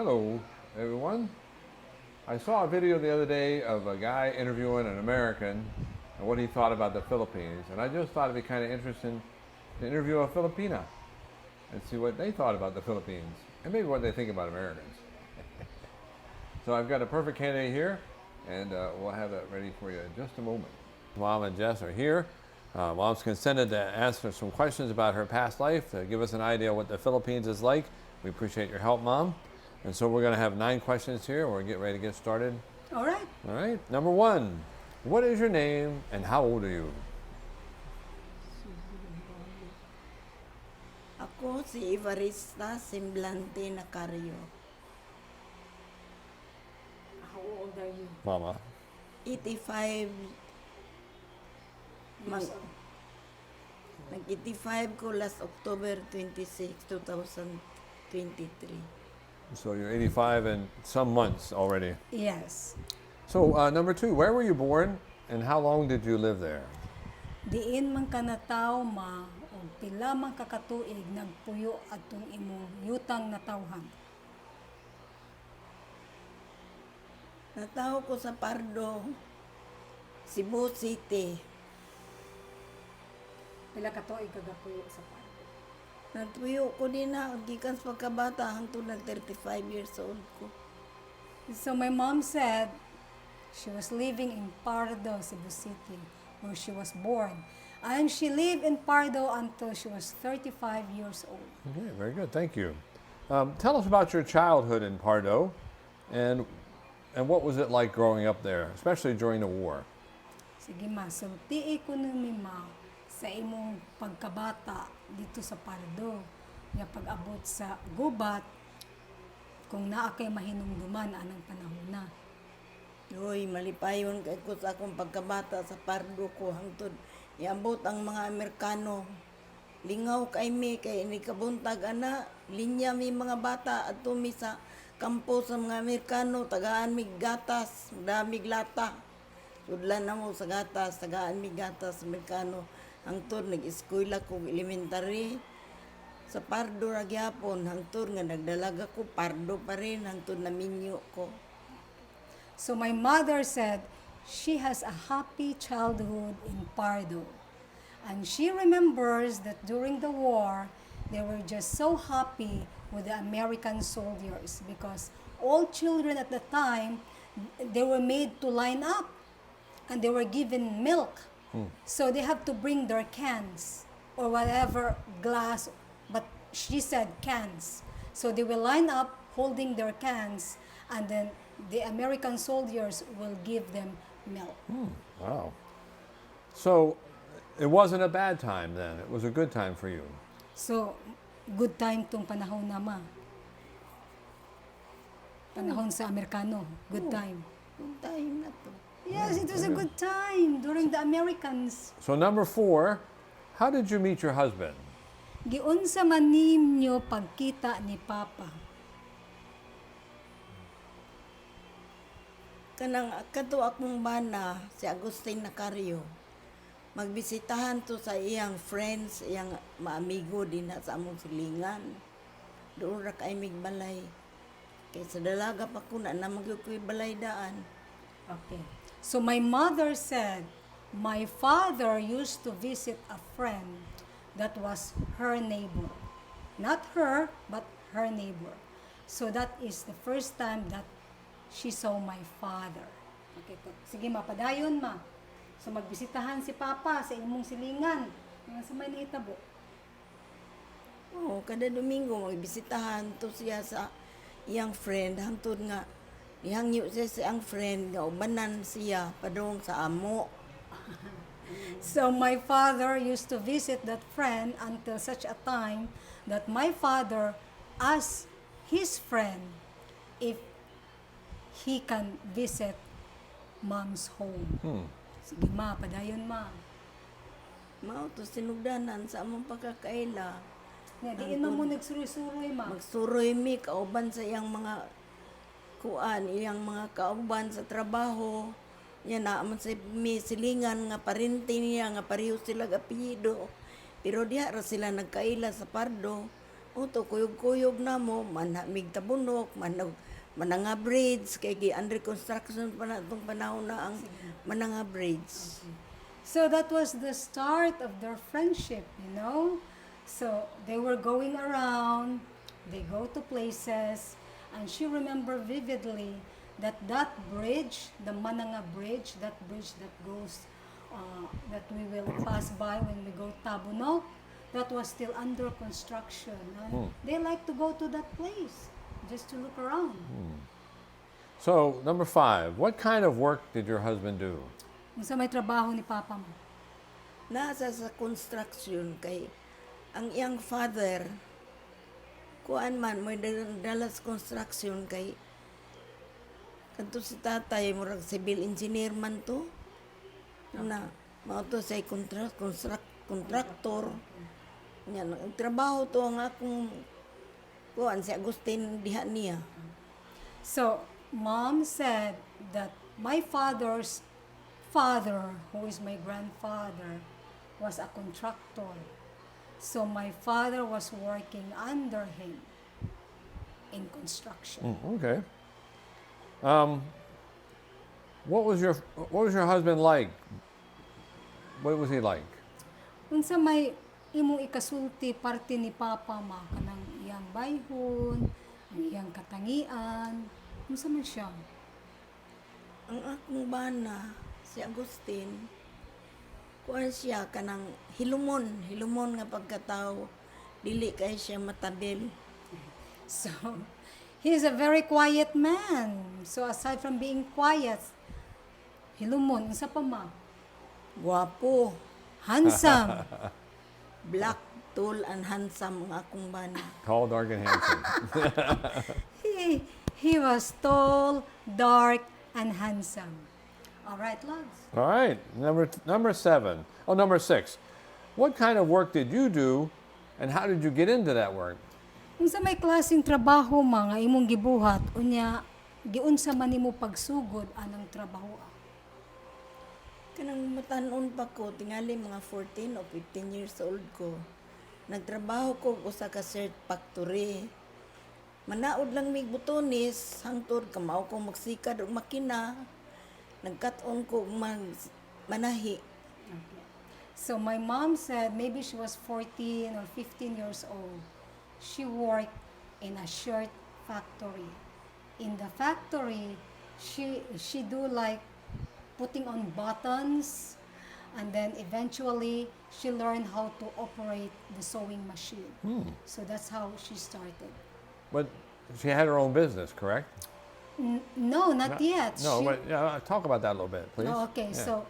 Hello, everyone. I saw a video the other day of a guy interviewing an American and what he thought about the Philippines. And I just thought it'd be kind of interesting to interview a Filipina and see what they thought about the Philippines and maybe what they think about Americans. So I've got a perfect candidate here, and we'll have that ready for you in just a moment. Mom and Jess are here. Mom's consented to answer some questions about her past life to give us an idea of what the Philippines is like. We appreciate your help, Mom. And so we're going to have 9 questions here. We're getting ready to get started. All right. All right. Number 1, what is your name and how old are you? Ako si Evarista Semblante Nacario, How old are you? Mama. 85. Years old. Nag-85 ko last October 26, 2023. So you're 85 and some months already. Yes. So number 2, where were you born and how long did you live there? Diin man ka nataw ma o pila man kakatuig nagpuyo atong imong yutang natawhan. Nataho ko sa Pardo, Cebu City. Pila ka tuig kagapuyo sa Pardo. Nagpuyo ko din na, gikan sa pagkabata, hangtod nag 35 years old ko. So my mom said she was living in Pardo, Cebu City, where she was born. And she lived in Pardo until she was 35 years old. Okay, very good. Thank you. Tell us about your childhood in Pardo and what was it like growing up there, especially during the war? Sige ma, sulti ko ni ma sa imong pagkabata dito sa Pardo. Nga pag-abot sa gubat, kung naa kay mahinumduman anang panahon na. Uy, malipayon kay ko sa akong pagkabata sa Pardo ko, hangtod iabot ang mga Amerikano. Lingaw kay mi, kay ini kabuntag ana, linya mi mga bata at tumi sa kampo sa mga Amerikano, tagaan mi gatas, damig lata. Sudlan na mo sa gatas, tagaan mi gatas, Amerikano. Hangtod nag-eskwela ko elementary sa Pardo ra gyapon, hangtod nga nagdalaga ko Pardo pa rin, hangtod na minyo ko. So my mother said she has a happy childhood in Pardo. And she remembers that during the war, they were just so happy with the American soldiers because all children at the time, they were made to line up and they were given milk. So they have to bring their cans or whatever glass, but she said cans. So they will line up holding their cans and then the American soldiers will give them milk. Wow. So it wasn't a bad time then. It was a good time for you. So, good time tong panahon na ma. Panahon sa Amerikano, good time. Kung tayo na to. Yes, it was a good time during the Americans. So number 4, how did you meet your husband? Giunsa man ninyo pagkita ni Papa. Kanang kato akong bana, si Agustin Nacario. Magbisitahan to sa iyang friends, iyang maamigo din sa among silingan. Doon ra kay migbalay. Kay sa dalaga pa ko na magyud ko'y balay daan. Okay. So my mother said, my father used to visit a friend that was her neighbor. Not her, but her neighbor. So that is the first time that she saw my father. Okay, sige mapadayon ma. So magbisitahan si Papa sa imong silingan. Nga sa may nahitabo. Oo, kada Domingo magbisitahan to siya sa iyang friend. Hangtod nga, ihangyo siya sa iyang friend, nga ubanan siya padung sa amo. So my father used to visit that friend until such a time that my father asked his friend if he can visit mom's home. Sige ma, padayon ma. Mao to sinugdanan sa among pagkakaila. Nga, diin man mo nagsuroy-suroy ma. Magsuroy mi kauban sa iyang mga kuan, iyang mga kauban sa trabaho. Yan na man sa mi silingan nga parinti niya nga pareho sila apelyido. Pero diha ra sila nagkaila sa Pardo. Uto kuyog-kuyog na mo, manamig tabunok, mananga bridge, kay under construction pa na itong panahon na ang mananga bridge. So that was the start of their friendship, you know. So they were going around, they go to places, and she remembered vividly that that bridge, the Mananga Bridge, that bridge that goes, that we will pass by when we go Tabunok, that was still under construction. And they like to go to that place just to look around. So, number 5, what kind of work did your husband do? Unsa may trabaho ni Papa mo? Nasa sa construction kay ang iyang father kuan man mo dalas construction kay kanto si tatay murag civil engineer man to na mao to say contractor nya ang trabaho to ang akong kuan si Agustin diha niya. So, Mom said that my father's father, who is my grandfather, was a contractor. So my father was working under him in construction. Okay. What was your husband like? What was he like? Unsa may imong ikasulti parte ni Papa ma kanang iyang bayhon, ang iyang katangian, unsa man siya? Ang akong bana si Agustin kuan siya kanang hilumon nga pagkatao dili kay siya matabil. So, he's a very quiet man. So aside from being quiet, hilumon, unsa pa ma? Guwapo, Handsome. black, tall and handsome ang akong bana. Tall, dark, and handsome. He was tall, dark, and handsome. All right, loves. All right. Number 7. Oh, number 6. What kind of work did you do, and how did you get into that work? Unsa may klaseng trabaho nga imong gibuhat unya giunsa man nimo pagsugod anang trabaho? Kanang matanon pa ko, tingali mga 14 o 15 years old ko. Nagtrabaho ko usa ka shirt factory. Manaod lang mig butones, hangtod kamao ko magsikad og makina. Nagkat-on ko manahi. So my mom said maybe she was 14 or 15 years old. She worked in a shirt factory. In the factory, she do like putting on buttons, and then eventually she learned how to operate the sewing machine. So that's how she started. But she had her own business, correct? No, not yet. No, She- but yeah, talk about that a little bit, please. Oh, okay, Yeah. so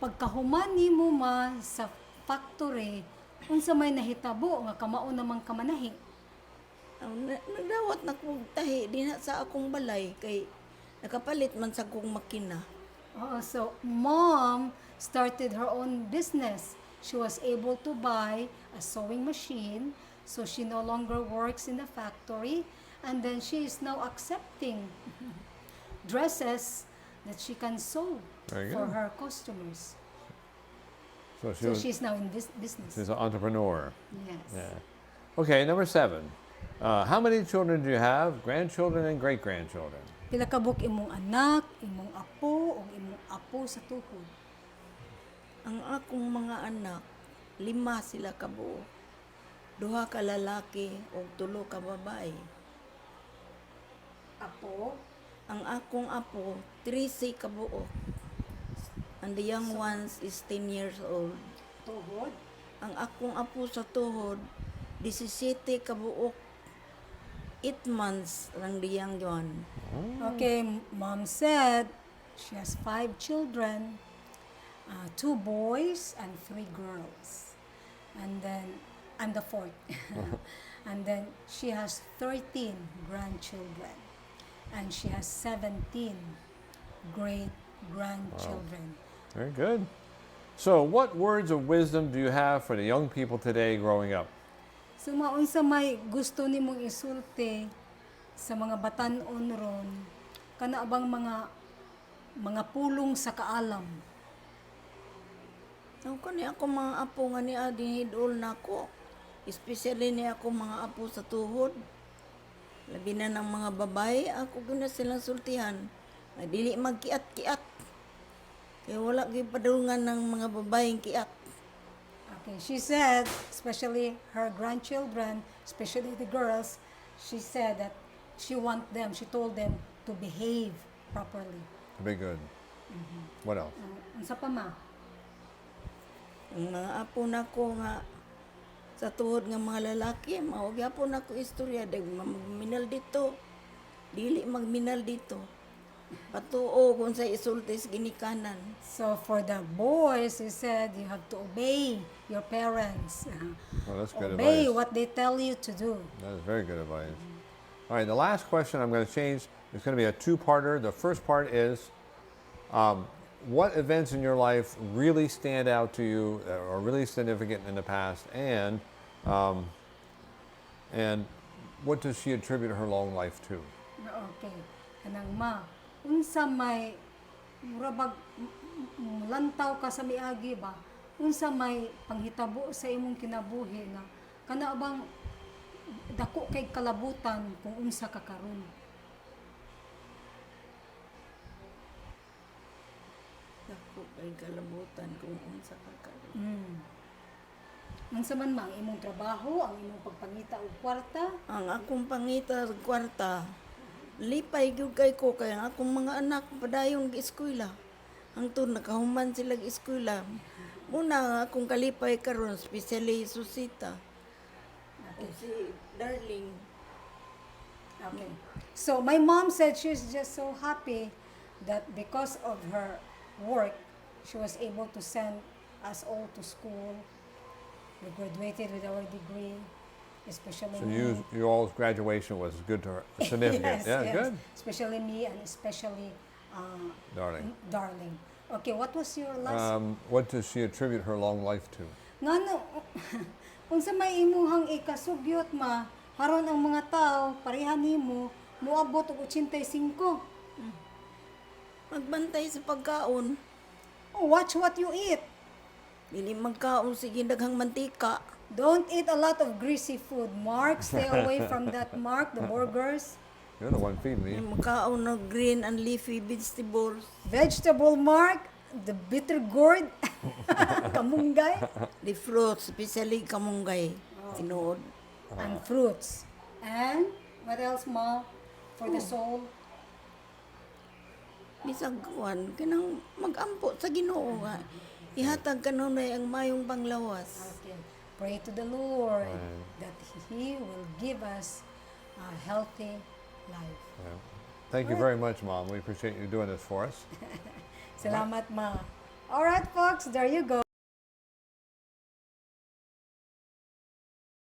pagkahuman nimo ma sa factory, unsa may nahitabo nga kamao namang kamanahi? Nagdawat na kong tahi din sa akong balay kay nakapalit man sa kong makina. So mom started her own business. She was able to buy a sewing machine, so she no longer works in the factory, and then she is now accepting dresses that she can sew Very for good. her customers. So So she's now in this business. she's an entrepreneur. Yes. Yeah. Okay, number 7. How many children do you have? Grandchildren and great-grandchildren? Pila ka buk imong anak, imong apo, o imong apo sa tuhod? Ang akong mga anak, 5 sila kabuo. 2 ka lalaki o 3 ka babae. Apo? Ang akong apo, 13 kabuo. And the young ones is 10 years old. Tuhod? Ang akong apo sa tuhod, 17 kabuok. 8 months lang diyang yon. Okay, mom said she has 5 children, 2 boys and 3 girls. And then, I'm the 4th. And then she has 13 grandchildren. And she has 17 great-grandchildren. Very good. So, what words of wisdom do you have for the young people today growing up? So, maunsa may gusto nimong isulti sa mga batan-on ron, kana bang mga pulong sa kaalam? Ang kani ako mga apo nga ni adin hidol na ko. Especially ni ako mga apo sa tuhod. Labi na ng mga babae, ako gina silang sultihan. Na dili magkiat-kiat. Kaya wala gyud padulungan ng mga babaeng kiat. Okay, she said, especially her grandchildren, especially the girls, she said that she told them to behave properly. Be good. What else? Unsa pa ma? Ang mga apo nako nga sa tuhod nga mga lalaki, mao gyapon ako istorya dag magminal dito. Dili magminal dito. Patuo kung sa isultis ginikanan. So for the boys, he said you have to obey your parents. Well, that's good Obey advice. what they tell you to do. That is very good advice. All right, the last question I'm going to change. It's going to be a two-parter. The first part is, what events in your life really stand out to you that are really significant in the past, and what does she attribute her long life to? Okay. Kanang ma, unsa may murabag lantaw ka sa miagi ba? Unsa may panghitabo sa imong kinabuhi nga kana bang dako kay kalabutan kung unsa ka karon? Dako kay kalabutan kung unsa ka karon. Unsa man mang imong trabaho, ang imong pagpangita og kwarta? Ang akong pangita sa kwarta, lipay gyud kay ko kay ang akong mga anak padayon gi eskwela. Hangtod nakahuman sila gi eskwela. Muna ang akong kalipay karon, especially Susita. O si Darling. Okay. So my mom said she's just so happy that because of her work, she was able to send us all to school. We graduated with our degree, especially So me. you all's graduation was good to her, significant. Yes, Yeah, yes. good, Especially me and especially darling. Darling. Okay, what was your last? What does she attribute her long life to? Ngano, unsa may imuhang ikasugyot ma, haron ang mga tao pareha nimo moabot og 85. Magbantay sa pagkaon. Oh, watch what you eat. Dili magkaon sige daghang mantika. Don't eat a lot of greasy food, Mark. Stay away from that, Mark. The burgers. You're the one feeding me. Magkaon ng green and leafy vegetables. Vegetable, Mark. The bitter gourd. Kamunggay. The fruits, especially kamunggay. Tinuod. And fruits. And what else, Ma? For the soul. Bisag kuan kanang magampo sa Ginoo nga. Ihatag kanunay ang mayong panglawas. Okay. Pray to the Lord that He will give us a healthy life. Yeah. Thank you very much, Mom. We appreciate you doing this for us. Salamat, Ma. All right, folks. There you go.